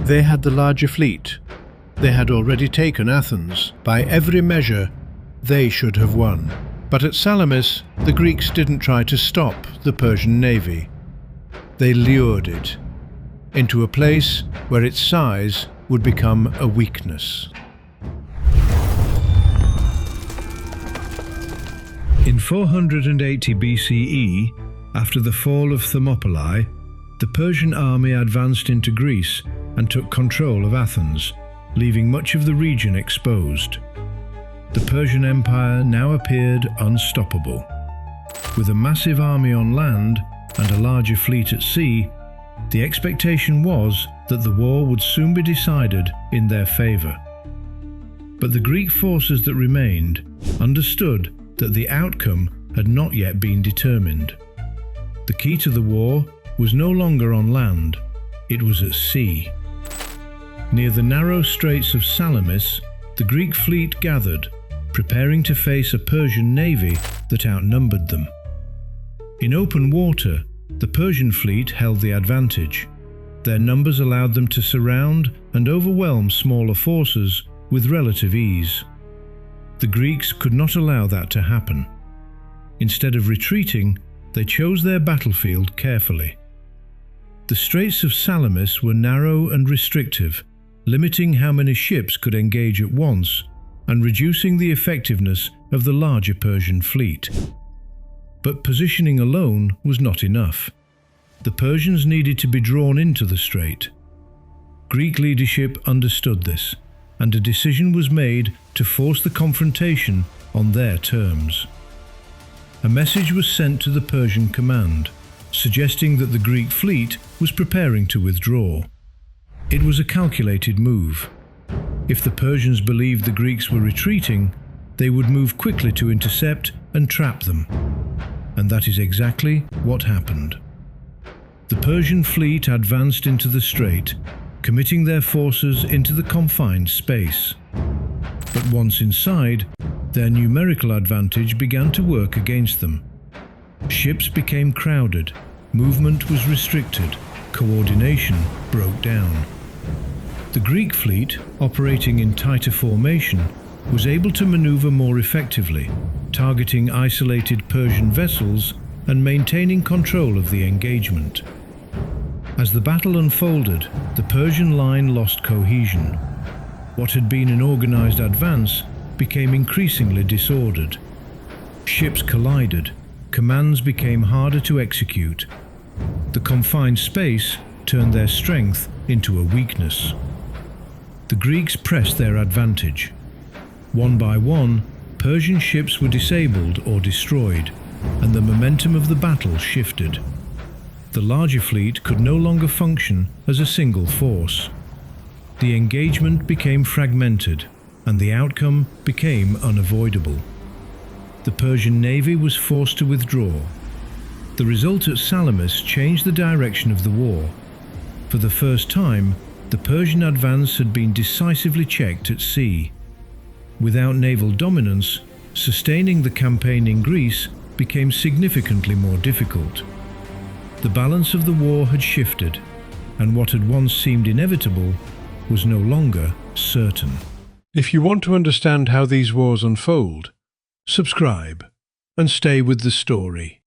They had the larger fleet. They had already taken Athens. By every measure, they should have won. But at Salamis, the Greeks didn't try to stop the Persian navy. They lured it into a place where its size would become a weakness. In 480 BCE, after the fall of Thermopylae, the Persian army advanced into Greece and took control of Athens, leaving much of the region exposed. The Persian Empire now appeared unstoppable. With a massive army on land and a larger fleet at sea, the expectation was that the war would soon be decided in their favor. But the Greek forces that remained understood that the outcome had not yet been determined. The key to the war was no longer on land, it was at sea. Near the narrow straits of Salamis, the Greek fleet gathered, preparing to face a Persian navy that outnumbered them. In open water, the Persian fleet held the advantage. Their numbers allowed them to surround and overwhelm smaller forces with relative ease. The Greeks could not allow that to happen. Instead of retreating, they chose their battlefield carefully. The Straits of Salamis were narrow and restrictive, limiting how many ships could engage at once and reducing the effectiveness of the larger Persian fleet. But positioning alone was not enough. The Persians needed to be drawn into the strait. Greek leadership understood this, and a decision was made to force the confrontation on their terms. A message was sent to the Persian command, suggesting that the Greek fleet was preparing to withdraw. It was a calculated move. If the Persians believed the Greeks were retreating, they would move quickly to intercept and trap them. And that is exactly what happened. The Persian fleet advanced into the strait, committing their forces into the confined space. But once inside, their numerical advantage began to work against them. Ships became crowded, movement was restricted, coordination broke down. The Greek fleet, operating in tighter formation, was able to maneuver more effectively, targeting isolated Persian vessels and maintaining control of the engagement. As the battle unfolded, the Persian line lost cohesion. What had been an organized advance became increasingly disordered. Ships collided, commands became harder to execute. The confined space turned their strength into a weakness. The Greeks pressed their advantage. One by one, Persian ships were disabled or destroyed, and the momentum of the battle shifted. The larger fleet could no longer function as a single force. The engagement became fragmented, and the outcome became unavoidable. The Persian navy was forced to withdraw. The result at Salamis changed the direction of the war. For the first time, the Persian advance had been decisively checked at sea. Without naval dominance, sustaining the campaign in Greece became significantly more difficult. The balance of the war had shifted, and what had once seemed inevitable was no longer certain. If you want to understand how these wars unfold, subscribe and stay with the story.